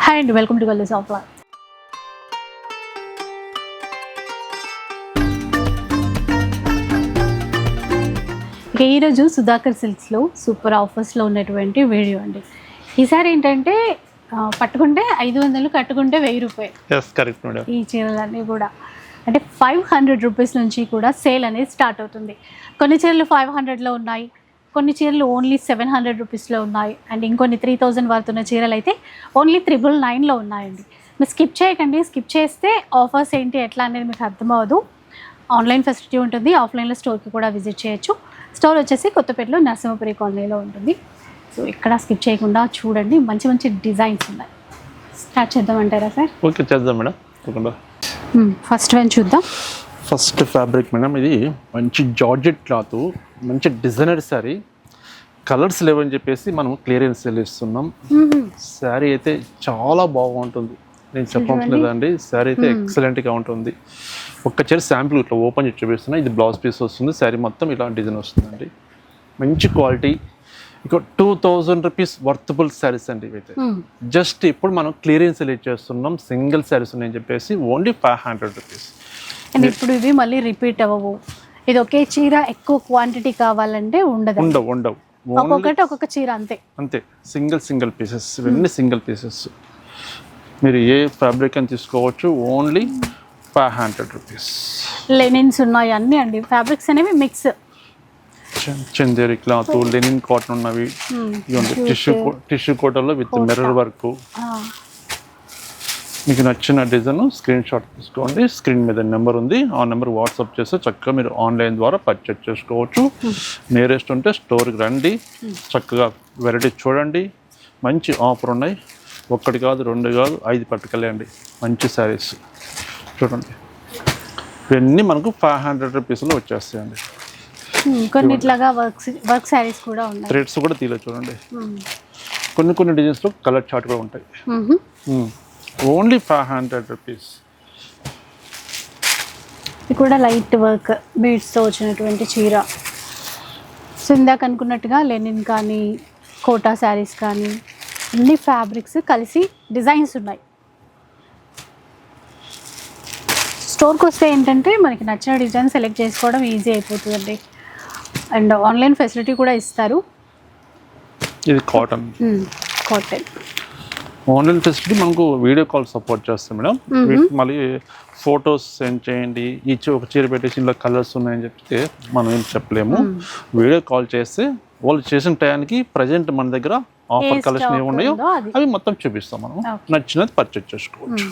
Hi అండి, welcome to gallis of life. ఇక ఈరోజు సుధాకర్ సిల్క్స్లో సూపర్ ఆఫర్స్లో ఉన్నటువంటి వీడియో అండి. ఈసారి ఏంటంటే పట్టుకుంటే 500, కట్టుకుంటే 1000 రూపాయలు. ఈ చీరలన్నీ కూడా అంటే 500 రూపీస్ నుంచి కూడా సేల్ అనేది స్టార్ట్ అవుతుంది. కొన్ని చీరలు 500లో ఉన్నాయి, కొన్ని చీరలు ఓన్లీ 700 రూపీస్లో ఉన్నాయి, అండ్ ఇంకొన్ని 3000 పడుతున్న చీరలు అయితే ఓన్లీ 999లో ఉన్నాయండి. మీరు స్కిప్ చేయకండి. స్కిప్ చేస్తే ఆఫర్స్ ఏంటి ఎట్లా అనేది మీకు అర్థమవదు. ఆన్లైన్ ఫెసిలిటీ ఉంటుంది, ఆఫ్లైన్లో స్టోర్కి కూడా విజిట్ చేయొచ్చు. స్టోర్ వచ్చేసి కొత్తపేటలో నరసింహపురి కాలనీలో ఉంటుంది. సో ఇక్కడ స్కిప్ చేయకుండా చూడండి, మంచి మంచి డిజైన్స్ ఉన్నాయి. స్టార్ట్ చేద్దామంటారా సార్? ఓకే, చేద్దాం మేడం. ఫస్ట్ వన్ చూద్దాం. ఫస్ట్ ఫ్యాబ్రిక్ మేడం, ఇది మంచి జార్జెట్ క్లాత్, మంచి డిజైనర్ శారీ. కలర్స్ లేవని చెప్పేసి మనం క్లియరెన్స్ సేల్ ఇస్తున్నాం. శారీ అయితే చాలా బాగుంటుంది, నేను చెప్పడం లేదండి. శారీ అయితే ఎక్సలెంట్గా ఉంటుంది. ఒక్క చీర శాంపుల్ ఇట్లా ఓపెన్ చేసి చూపిస్తున్నా. ఇది బ్లౌజ్ పీస్ వస్తుంది, శారీ మొత్తం ఇలా డిజైన్ వస్తుందండి. మంచి క్వాలిటీ. ఇక 2000 రూపీస్ వర్తబుల్ శారీస్ అండి ఇవైతే. జస్ట్ ఇప్పుడు మనం క్లియరెన్స్ సేల్ చేస్తున్నాం. సింగిల్ శారీస్ ఉన్నాయని చెప్పేసి ఓన్లీ 500 రూపీస్. అండ్ ఇప్పుడు ఇవి మళ్ళీ రిపీట్ అవ్వవు. ఇది ఒకే చీర ఎక్కువ క్వాంటిటీ కావాలంటే ఉండదు. ఒక్కొక్కటి ఒక్కొక్క చీర అంతే. సింగిల్ పీసెస్, ఇవన్నీ సింగిల్ పీసెస్. మీరు ఏ ఫ్యాబ్రిక్ అని తీసుకోవచ్చు. Only 500 rupees. లెనిన్స్ ఉన్నాయి అన్నీ అండి. ఫ్యాబ్రిక్స్ అనేవి mix. Chanderi cloth, linen cotton ఉన్నవి, టిష్యూ కోటలో విత్ మిర్రర్ వర్క్. మీకు నచ్చిన డిజైన్ స్క్రీన్ షాట్ తీసుకోండి. స్క్రీన్ మీద నెంబర్ ఉంది, ఆ నెంబర్ వాట్సాప్ చేస్తే చక్కగా మీరు ఆన్లైన్ ద్వారా పర్చేజ్ చేసుకోవచ్చు. నియరెస్ట్ ఉంటే స్టోర్కి రండి, చక్కగా వెరైటీ చూడండి. మంచి ఆఫర్ ఉన్నాయి. 1 కాదు, 2 కాదు, 5 పట్టుకెళ్ళండి. మంచి శారీస్ చూడండి. ఇవన్నీ మనకు 500 రూపీస్లో వచ్చేస్తాయండి. కొన్నిట్లాగా వర్క్ శారీస్ కూడా ఉన్నాయి. థ్రెడ్స్ కూడా తీలో చూడండి. కొన్ని డిజైన్స్లో కలర్ చార్ట్ కూడా ఉంటాయి. Only 500 rupees. ఇది కూడా లైట్ వర్క్ బీడ్స్తో వచ్చినటువంటి చీర. సో ఇందాక అనుకున్నట్టుగా లెనిన్ కానీ, కోటా శారీస్ కానీ, అన్ని ఫ్యాబ్రిక్స్ కలిసి డిజైన్స్ ఉన్నాయి. స్టోర్కి వస్తే ఏంటంటే మనకి నచ్చిన డిజైన్ సెలెక్ట్ చేసుకోవడం ఈజీ అయిపోతుందండి. అండ్ ఆన్లైన్ ఫెసిలిటీ కూడా ఇస్తారు. ఇది కాటన్. ఆన్లైన్ ఫెసిలిటీ మనకు వీడియో కాల్ సపోర్ట్ చేస్తాం మేడం. మళ్ళీ ఫొటోస్ సెండ్ చేయండి. ఒక చీర పెట్టేసి ఇంట్లో కలర్స్ ఉన్నాయని చెప్తే మనం ఏం చెప్పలేము. వీడియో కాల్ చేస్తే వాళ్ళు చేసిన టయానికి ప్రజెంట్ మన దగ్గర ఆఫర్ కలెక్షన్ ఏమి ఉన్నాయో అవి మొత్తం చూపిస్తాం. మనం నచ్చినది పర్చేజ్ చేసుకోవచ్చు.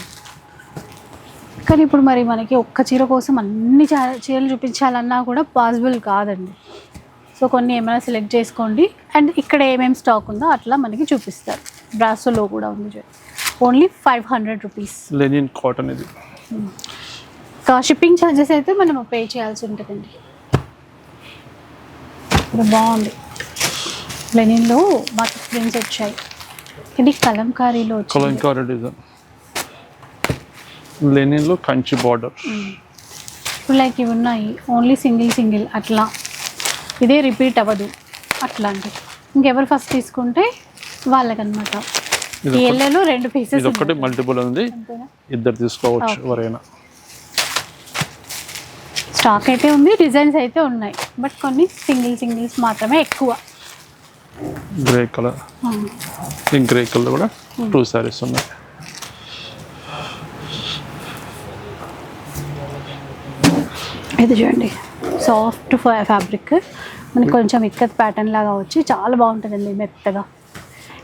కానీ ఇప్పుడు మరి మనకి ఒక్క చీర కోసం అన్ని చీరలు చూపించాలన్నా కూడా పాసిబుల్ కాదండి. సో కొన్ని ఏమైనా సెలెక్ట్ చేసుకోండి. అండ్ ఇక్కడ ఏమేమి స్టాక్ ఉందో అట్లా మనకి చూపిస్తారు. బ్రాసోలో కూడా ఉంది. Only 500 rupees. లెనిన్ కాటన్ ఇది. షిప్పింగ్ ఛార్జెస్ అయితే మనం పే చేయాల్సి ఉంటుందండి. బాగుంది. లెనిన్లో బాగా ప్రింట్స్ వచ్చాయి. ఇది కలంకారీలో కలంకారీ డిజైన్. లెనిన్లో కంచి బార్డర్. ఇప్పుడు లైక్ ఇవి ఉన్నాయి ఓన్లీ సింగిల్ అట్లా. ఇదే రిపీట్ అవ్వదు అట్లా అండి. ఇంకెవరు ఫస్ట్ తీసుకుంటే వాళ్ళకనమాట. ఈ ఎల్లలో 2 పీసెస్. ఒకటి మల్టిపుల్ ఉంది, ఇద్దరు తీసుకోవచ్చు ఎవరైనా. స్టాక్ అయితే ఉంది, డిజైన్స్ అయితే ఉన్నాయి, బట్ కొన్ని సింగిల్స్ మాత్రమే ఎక్కువ. Grey colour. ఈ గ్రే కలర్ కూడా 2 సారీస్ ఉన్నాయి. ఇది చూడండి, సాఫ్ట్ ఫ్యాబ్రిక్, మనకి కొంచెం ఇక్కత్ ప్యాటర్న్ లాగా వచ్చి చాలా బాగుంటుందండి, మెత్తగా.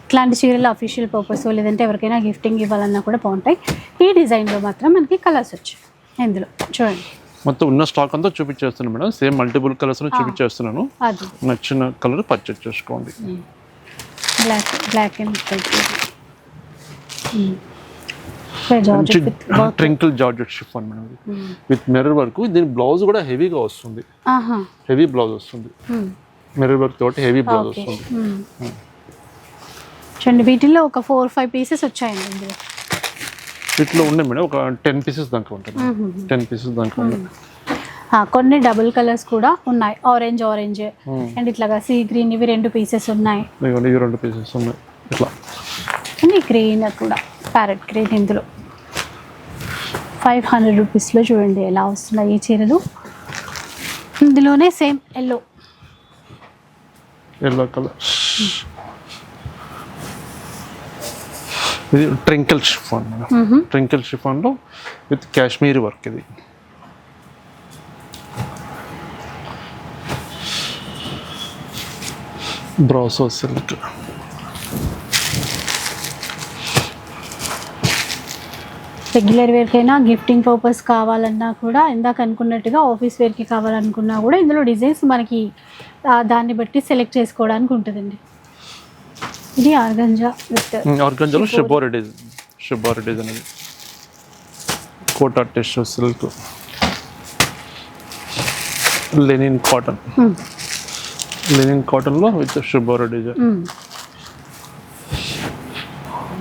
ఇట్లాంటి చీరలు అఫీషియల్ పర్పస్ లేదంటే ఎవరికైనా గిఫ్టింగ్ ఇవ్వాలన్నా కూడా బాగుంటాయి. ఈ డిజైన్లో మాత్రం మనకి కలర్స్ వచ్చాయి. ఇందులో చూడండి, మొత్తం ఉన్న స్టాక్ అంతా చూపించేస్తున్నాను మేడం. సేమ్ మల్టిపుల్ కలర్స్ చూపించేస్తున్నాను. నచ్చిన కలర్ పర్చేజ్ చేసుకోండి. Black and crinkle georgette chiffon madam, with mirror work. దీని బ్లౌజ్ కూడా హెవీగా వస్తుంది. హెవీ బ్లౌజ్ వస్తుంది, మిర్రర్ వర్క్ తోటి హెవీ బ్లౌజ్ వస్తుంది. చూడండి, వీటిల్లో ఒక 4-5 పీసెస్ వచ్చాయండి. ఇందులో వీటిలో ఉన్నాయి మేడం, ఒక 10 పీసెస్ దాకా ఉంటుంది. 10 పీసెస్ దాకా ఉన్నాయి. కొన్ని డబుల్ కలర్స్ కూడా ఉన్నాయి, ఆరెంజ్ అండ్ ఇట్లాగా సీ గ్రీన్. ఇవి 2 పీసెస్ ఉన్నాయి. ఇవి 2 పీసెస్ ఉన్నాయి. ఇట్లా గ్రీన్ కూడా ప్యారెట్ గ్రీన్ ఇందులో 500 రూపీస్లో చూడండి ఎలా వస్తున్నాయి ఈ చీరలు. ఇందులోనే సేమ్ ఎల్లో కలర్. ఇది ట్రింకిల్ షిఫాన్ మేడం. ట్రింకిల్ షిఫాన్లో విత్ కాశ్మీరీ వర్క్. ఇది బ్రాసో సిల్క్. రెగ్యులర్ వేర్కైనా గిఫ్టింగ్ పర్పస్ కావాలన్నా కూడా ఇందాక అనుకున్నట్టుగా ఆఫీస్ వేర్కి కావాలనుకున్నా కూడా ఇందులో డిజైన్స్ మనకి దాన్ని బట్టి సెలెక్ట్ చేసుకోవడానికి ఉంటుందండి. ఇది ఆర్గంజా విత్ ఆర్గంజాలో షిబోరి డిజైన్ అనేది కోటా టిష్యూ సిల్క్. లెనిన్ కాటన్లో విత్ షిబోరి డిజైన్.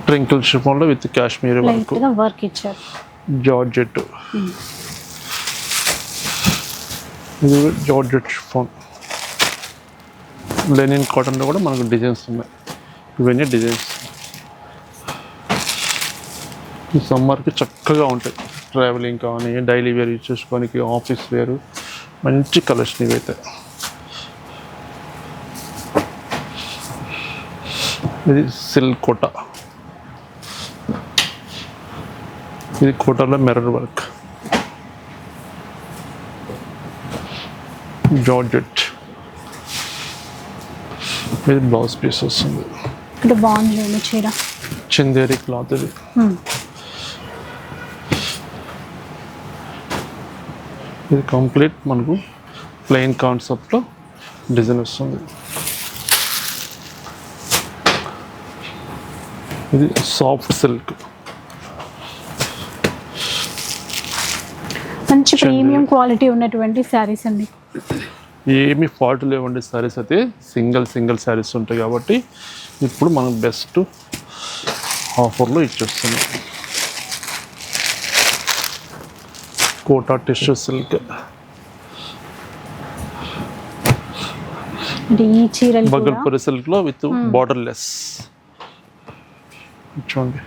ట్రింకిల్ షిఫాన్లో విత్ కాశ్మీరీ వర్క్ ఇచ్చారు. జార్జెట్. ఇది జార్జెట్ షిఫాన్. లెనిన్ కాటన్లో కూడా మనకు డిజైన్స్ ఉన్నాయి. ఇవన్నీ డిజైన్స్ ఈ సమ్మర్కి చక్కగా ఉంటాయి. ట్రావెలింగ్ కానీ డైలీ వేర్ యూజ్ చేసుకోనికి, ఆఫీస్ వేరు మంచి కలెక్షన్ ఇవైతే. ఇది సిల్క్ కోటా. ఇది కోటాలో మిర్రర్ వర్క్. జార్జెట్. ఇది బ్లౌజ్ పీస్ వస్తుంది. ఇక్కడ బాగుంది చీర. చందేరి క్లాత్. ఇది ఇది కంప్లీట్ మనకు ప్లెయిన్ కాన్సెప్ట్లో డిజైన్ వస్తుంది. ఇది సాఫ్ట్ సిల్క్. మంచి ప్రీమియం క్వాలిటీ ఉన్నటువంటి శారీస్ అండి. ఏమి ఫాల్ట్ లేవండి శారీస్ అయితే. సింగిల్ శారీస్ ఉంటాయి కాబట్టి ఇప్పుడు మనం బెస్ట్ ఆఫర్లో ఇచ్చేస్తుంది. Kota tissue silk. ఈ చీరలు బగల్పూరి సిల్క్లో విత్ బార్డర్ లెస్ చూడండి,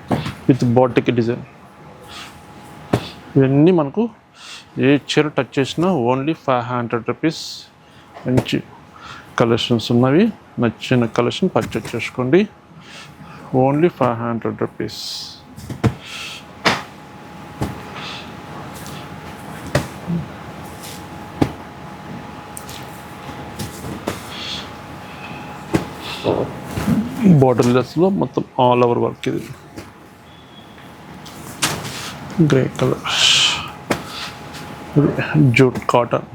విత్ బాటిక్ డిజైన్. ఇవన్నీ మనకు ఏ చీర టచ్ చేసినా ఓన్లీ 500 రూపీస్. మంచి కలెక్షన్స్ ఉన్నవి. నచ్చిన కలెక్షన్ పర్చేజ్ చేసుకోండి. Only 500 rupees. బార్డర్లెస్లో మొత్తం ఆల్ ఓవర్ వర్క్. ఇది grey colour. Jute cotton.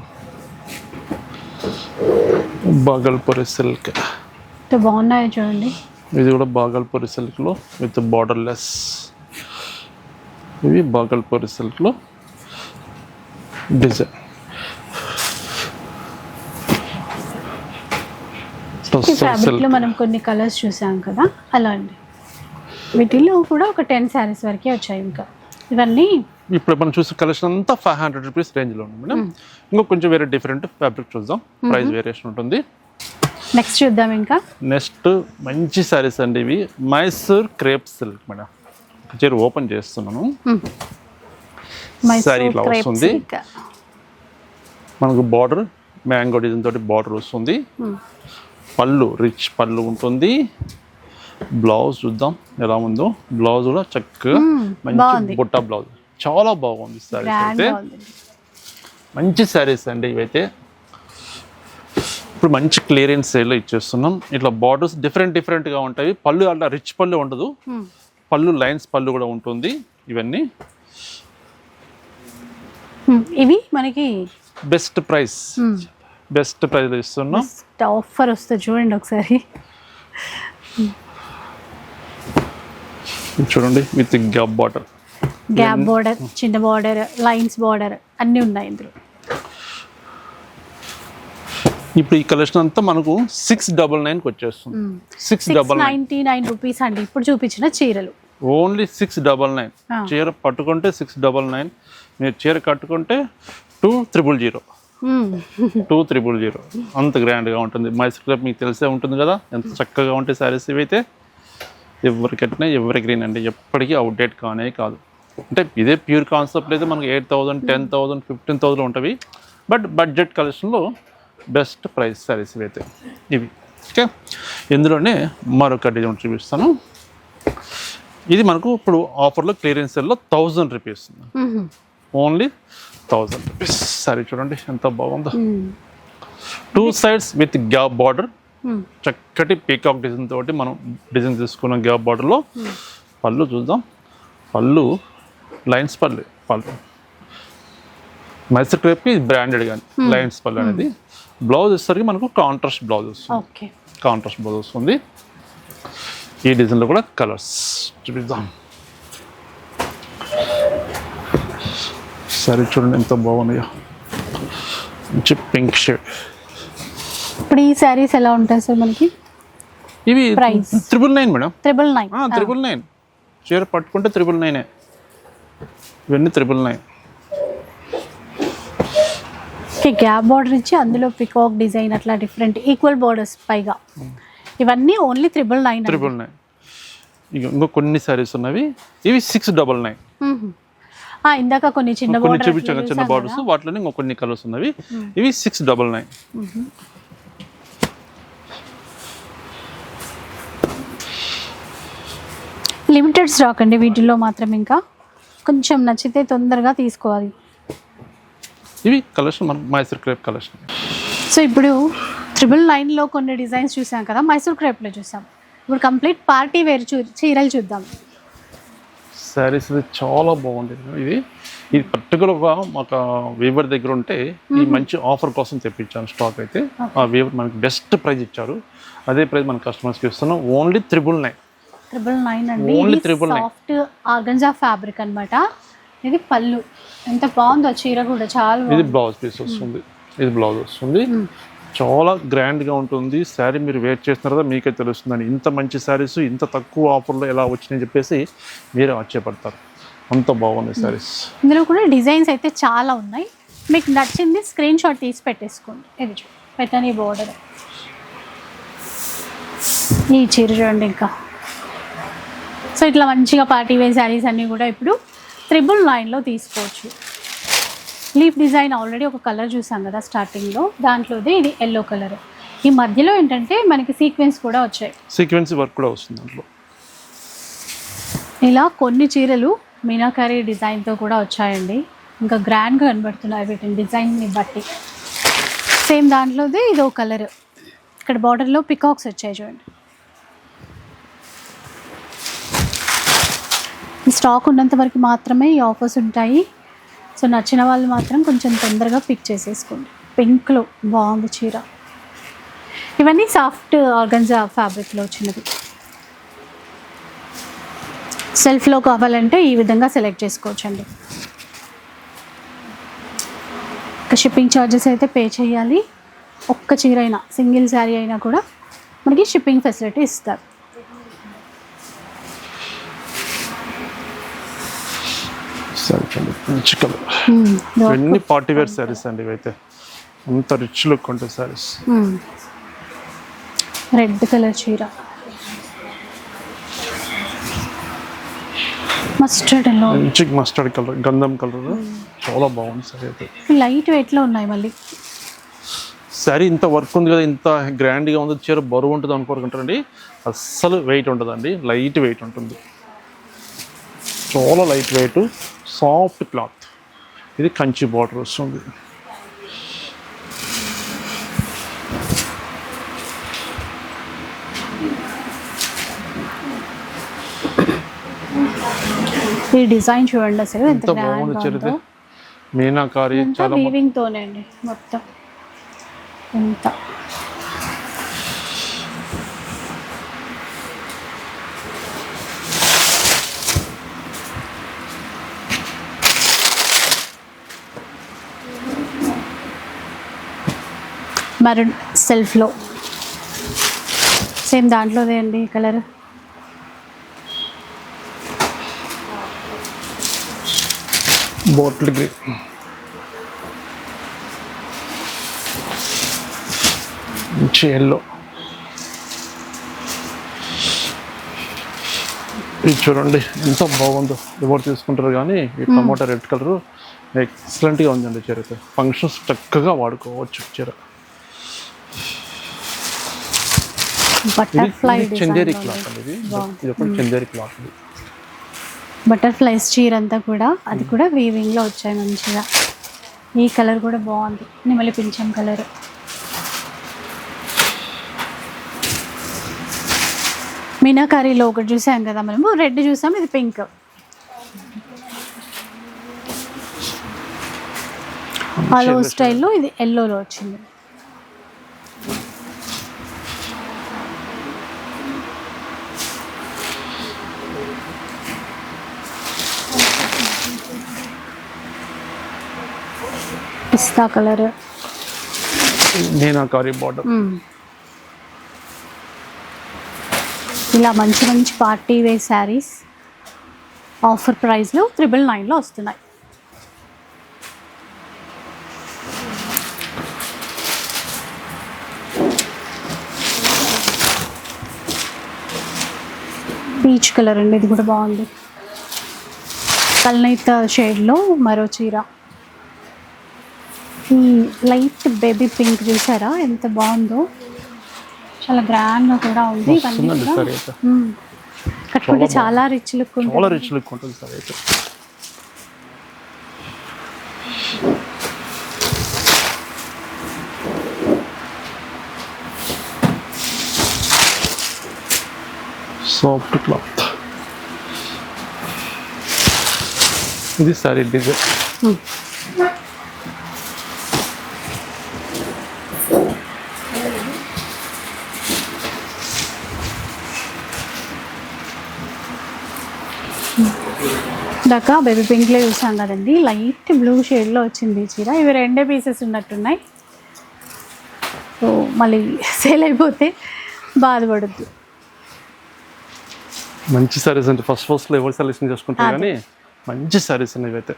Bhagalpuri silk. బాగున్నాయి చూడండి. ఇది కూడా బాగల్పూరి సిల్క్లో విత్ బార్డర్లెస్. ఇవి బాగల్పూరి సిల్క్లో డిజైన్. ఫ్యాబ్రిక్లో మనం కొన్ని కలర్స్ చూసాం కదా, అలా అండి. వీటిలో కూడా ఒక 10 శారీస్ వరకే వచ్చాయి. ఇంకా ఇవన్నీ ఇప్పుడు మనం చూసే కలెక్షన్ అంతా 500 రూపీస్ రేంజ్లో ఉంది మేడం. ఇంకో కొంచెం వేరే డిఫరెంట్ ఫ్యాబ్రిక్ చూద్దాం. ప్రైస్ వేరియేషన్ ఉంటుంది. నెక్స్ట్ చూద్దాం. ఇంకా నెక్స్ట్ మంచి శారీస్ అండి. ఇవి మైసూర్ క్రేప్ సిల్క్ మేడం. చీర ఓపెన్ చేస్తున్నాను. శారీ ఇలా వస్తుంది. మనకు బార్డర్ మ్యాంగో డిజైన్ తోటి బార్డర్ వస్తుంది. పళ్ళు రిచ్ పళ్ళు ఉంటుంది. బ్లౌజ్ చూద్దాం ఎలా ఉందో. బ్లౌజ్ కూడా చక్కగా మంచి బుట్ట బ్లౌజ్. చాలా బాగుంది శారీస్ అయితే. మంచి శారీస్ అండి ఇవైతే. ఇప్పుడు మంచి క్లియరెన్స్ సేల్లో ఇచ్చేస్తున్నాం. ఇట్లా బార్డర్స్ డిఫరెంట్గా ఉంటాయి. పళ్ళు అట్లా రిచ్ పళ్ళు ఉండదు. పళ్ళు లైన్స్ పళ్ళు కూడా ఉంటుంది. ఇవన్నీ ఇవి మనకి బెస్ట్ ప్రైస్ ఇస్తున్నాం. ఆఫర్ వస్తుంది చూడండి ఒకసారి. చూడండి విత్ గ్యాప్ బార్డర్, చిన్న బార్డర్, లైన్స్ బార్డర్ అన్నీ ఉన్నాయి ఇందులో. ఇప్పుడు ఈ కలెక్షన్ అంతా మనకు 699కి వచ్చేస్తుంది. 699 రూపీస్ అండి ఇప్పుడు చూపించిన చీరలు. ఓన్లీ 699. చీర పట్టుకుంటే 699. మీరు చీర కట్టుకుంటే 2000. 2000 అంత గ్రాండ్గా ఉంటుంది. మైసూర్ క్రేప్ మీకు తెలిసే ఉంటుంది కదా ఎంత చక్కగా ఉంటాయి శారీస్ ఇవైతే. ఎవరు కట్టినా ఎవరి గ్రీన్ అండి, ఎప్పటికీ అవుట్డేట్ కానే కాదు. అంటే ఇదే ప్యూర్ కాన్సెప్ట్ అయితే మనకి 8,000, 10,000, 15,000 ఉంటవి. బట్ బడ్జెట్ కలెక్షన్లో బెస్ట్ ప్రైస్ సారీస్ అయితే ఇవి. ఓకే, ఇందులోనే మరొక డిజైన్ చూపిస్తాను. ఇది మనకు ఇప్పుడు ఆఫర్లో క్లియరెన్స్ సేల్లో 1000 రూపీస్, ఓన్లీ 1000 రూపీస్. సారీ చూడండి ఎంత బాగుందో, 2 sides విత్ గ్యాప్ బార్డర్, చక్కటి పీకాక్ డిజైన్ తోటి మనం డిజైన్ తీసుకున్న గ్యాప్ బార్డర్లో. పళ్ళు చూద్దాం, పళ్ళు లైన్స్ పళ్ళు, మైసూర్ క్రేప్కి బ్రాండెడ్ కానీ లైన్స్ పళ్ళు అనేది. బ్లౌజ్ వచ్చేసరికి మనకు కాంట్రాస్ట్ బ్లౌజ్ వస్తుంది, కాంట్రాస్ట్ బ్లౌజ్ వస్తుంది. ఈ డిజైన్లో కూడా కలర్స్ చూపిద్దాం. సరే చూడండి ఎంత బాగున్నాయో, మంచి పింక్ షేడ్. ఇప్పుడు ఈ శారీస్ ఎలా ఉంటాయి సార్ మనకి? ఇవి ప్రైస్ 999 మేడం. 999. 999 చీర పట్టుకుంటే 999. ఇవన్నీ 999. గ్యాప్ బార్డర్ ఇచ్చి అందులో పికాక్ డిజైన్ అట్లా డిఫరెంట్ ఈక్వల్ బార్డర్స్ పైగా, ఇవన్నీ ఓన్లీ 999. ఇంకో కొన్ని సారీస్ ఉన్నవి, ఇవి 699. ఇందాక కొన్ని చిన్న చూపించాను, చిన్న బార్డర్స్, వాటిలోనే ఇంకో కొన్ని కలర్స్ ఉన్నవి. ఇవి 699. లిమిటెడ్ స్టాక్ అండి వీటిల్లో మాత్రం, ఇంకా కొంచెం నచ్చితే తొందరగా తీసుకోవాలి. ఇవి కలెక్షన్ మన మైసూర్ క్రేప్ కలెక్షన్. సో ఇప్పుడు 999లో కొన్ని డిజైన్స్ చూసాం కదా, మైసూర్ క్రేప్లో చూసాం. ఇప్పుడు కంప్లీట్ పార్టీ వేర్ చీరలు చూద్దాం. శారీస్ ఇది చాలా బాగుంటుంది. ఇది పర్టికులర్గా మాకు వీవర్ దగ్గర ఉంటే ఈ మంచి ఆఫర్ కోసం తెప్పించాను స్టాక్ అయితే. ఆ వీవర్ మనకి బెస్ట్ ప్రైస్ ఇచ్చారు, అదే ప్రైస్ మన కస్టమర్స్కి ఇస్తున్నాం. ఓన్లీ 999 అండి. సాఫ్ట్ ఆర్గంజా ఫ్యాబ్రిక్ అన్నమాట. ఇది పళ్ళు ఎంత బాగుందో, చీర కూడా చాలా బాగుంది. ఇది బ్లౌజ్ పీస్ వస్తుంది, ఇది బ్లౌజ్ వస్తుంది. చాలా గ్రాండ్గా ఉంటుంది. శారీ మీరు వేర్ చేసిన తర్వాత మీకే తెలుస్తుందని, ఇంత మంచి శారీస్ ఇంత తక్కువ ఆఫర్లో ఎలా వచ్చినాయని చెప్పేసి మీరే ఆశ్చర్యపడతారు. అంత బాగున్నాయి శారీస్. ఇందులో కూడా డిజైన్స్ అయితే చాలా ఉన్నాయి. మీకు నచ్చింది స్క్రీన్ షాట్ తీసి పెట్టేసుకోండి. ఇది పెట్టని బోర్డర్, ఈ చీర చూడండి. ఇంకా సో ఇట్లా మంచిగా పార్టీ వేర్ శారీస్ అన్నీ కూడా ఇప్పుడు 999లో తీసుకోవచ్చు. లీఫ్ డిజైన్ ఆల్రెడీ ఒక కలర్ చూసాం కదా స్టార్టింగ్లో, దాంట్లోదే ఇది ఎల్లో కలర్. ఈ మధ్యలో ఏంటంటే మనకి సీక్వెన్స్ కూడా వచ్చాయి, సీక్వెన్స్ వర్క్ కూడా వస్తుంది దాంట్లో. ఇలా కొన్ని చీరలు మీనాకారి డిజైన్తో కూడా వచ్చాయండి. ఇంకా గ్రాండ్గా కనబడుతున్నాయి వీటిని డిజైన్ని బట్టి. సేమ్ దాంట్లోదే ఇదో కలర్, ఇక్కడ బార్డర్లో పికాక్స్ వచ్చాయి చూడండి. ఈ స్టాక్ ఉన్నంత వరకు మాత్రమే ఈ ఆఫర్స్ ఉంటాయి. సో నచ్చిన వాళ్ళు మాత్రం కొంచెం తొందరగా పిక్ చేసేసుకోండి. పింక్లో బాగుంది చీర. ఇవన్నీ సాఫ్ట్ ఆర్గంజా ఫ్యాబ్రిక్లో వచ్చినవి. సెల్ఫ్లో కావాలంటే ఈ విధంగా సెలెక్ట్ చేసుకోవచ్చండి. ఇంకా షిప్పింగ్ ఛార్జెస్ అయితే పే చేయాలి. ఒక్క చీర అయినా, సింగిల్ శారీ అయినా కూడా మనకి షిప్పింగ్ ఫెసిలిటీ ఇస్తారు. మంచి కలర్, ఇవన్నీ పార్టీ వేర్ శారీస్ అండి. ఇవైతే అంత రిచ్ లుక్ ఉంటుంది శారీస్. రెడ్ కలర్ చీర, మస్టర్డ్ ఎల్లో, మంచి మస్టర్డ్ కలర్, గంధం కలర్, చాలా బాగుంది సారీ అయితే. లైట్ వెయిట్లో ఉన్నాయి. మళ్ళీ శారీ ఇంత వర్క్ ఉంది కదా, ఇంత గ్రాండ్గా ఉంది, చీర బరువు ఉంటుంది అనుకోరుకుంటారండి. అస్సలు వెయిట్ ఉంటుందండి, లైట్ వెయిట్ ఉంటుంది, చాలా లైట్ వెయిట్, సాఫ్ట్ క్లాత్. ఇది కంచి బార్డర్ వస్తుంది. ఈ డిజైన్ చూడండి అసలు ఎంత బాగుంది చీర. మీనాకారి చాలా వీవింగ్ తోనే అండి మొత్తం. ఎంత మరూన్ సెల్ఫ్లో సేమ్ దాంట్లోదే అండి కలర్. బాటిల్ గ్రీన్, మంచి ఎల్లో, ఇది చూడండి ఎంత బాగుందో, ఎవరు తీసుకుంటారు కానీ ఈ టమాటా రెడ్ కలర్ ఎక్సలెంట్గా ఉందండి చీర అయితే. ఫంక్షన్స్ చక్కగా వాడుకోవచ్చు చీర. బటర్ఫ్లై చందేరి క్లాత్ అండి, ఇది ఒకటి చందేరి క్లాత్. బటర్ఫ్లైస్ చీర అంతా కూడా, అది కూడా వీవింగ్ లో వచ్చాయి మంచిగా. ఈ కలర్ కూడా బాగుంది, నిమలి పింఛం కలర్. మీనాకారీలో ఒకటి చూసాం కదా మనము, రెడ్ చూసాం, ఇది పింక్. హలో స్టైల్లో ఇది ఎల్లోలో వచ్చింది. పిస్తా కలర్, మీనాకారి బార్డర్. ఇలా మంచి మంచి పార్టీ వేర్ శారీస్ ఆఫర్ ప్రైస్లో 999లో వస్తున్నాయి. పీచ్ కలర్ అండి, ఇది కూడా బాగుంది. కల్నైత షేడ్లో మరో చీర. ఈ లైట్ బేబీ పింక్ చూసారా ఎంత బాగుందో, చాలా గ్రాండ్గా కూడా ఉంది. కట్టుకుంటే చాలా రిచ్ లుక్ ఉంటుంది. చాలా రిచ్ లుక్ ఉంటుంది సార్ అయితే. Soft cloth. ఇది సారీ డిజైన్. దాకా బేబీ పింక్లో చూసాం కదండి, లైట్ బ్లూ షేడ్లో వచ్చింది చీర. ఇవి 2 పీసెస్ ఉన్నట్టున్నాయి, సో మళ్ళీ సేల్ అయిపోతే బాధపడద్దు. మంచి సారీస్ అంటే ఫస్ట్లో ఎవరు సెలెక్షన్ చేసుకుంటారు కానీ మంచి సారీస్ అనేవి అయితే.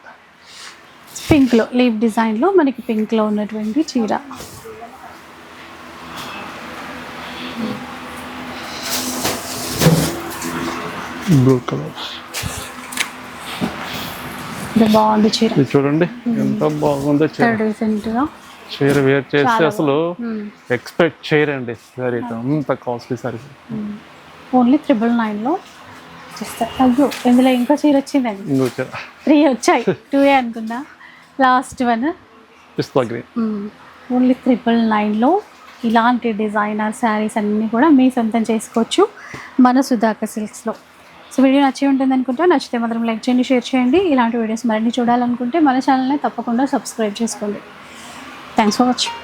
పింక్లో లీవ్ డిజైన్లో మనకి పింక్లో ఉన్నటువంటి చీర. బ్లూ కలర్, బాగుంది చీర. చూడండి ఎంత బాగుందో చీర. రీసెంట్గా చీర వేర్ చేస్తే అసలు ఎక్స్పెక్ట్ చేయరండి సారీ అయితే, అంత కాస్ట్లీ సారీ. ఓన్లీ 999లో చేస్తారు. అయ్యో ఇందులో ఇంకో చీర వచ్చిందండి, ఇంకో చీర 3 వచ్చాయి, 2 అనుకున్నా, లాస్ట్ వన్ పిస్తా గ్రీన్. ఓన్లీ 999లో ఇలాంటి డిజైనర్ శారీస్ అన్నీ కూడా మీ సొంతం చేసుకోవచ్చు మన సుధాకర్ సిల్క్స్లో. సో వీడియో నచ్చి ఉంటుంది అనుకుంటే, నచ్చితే మాత్రం లైక్ చేయండి, షేర్ చేయండి. ఇలాంటి వీడియోస్ మరిన్ని చూడాలనుకుంటే మన ఛానల్ని తప్పకుండా సబ్స్క్రైబ్ చేసుకోండి. Thanks for watching.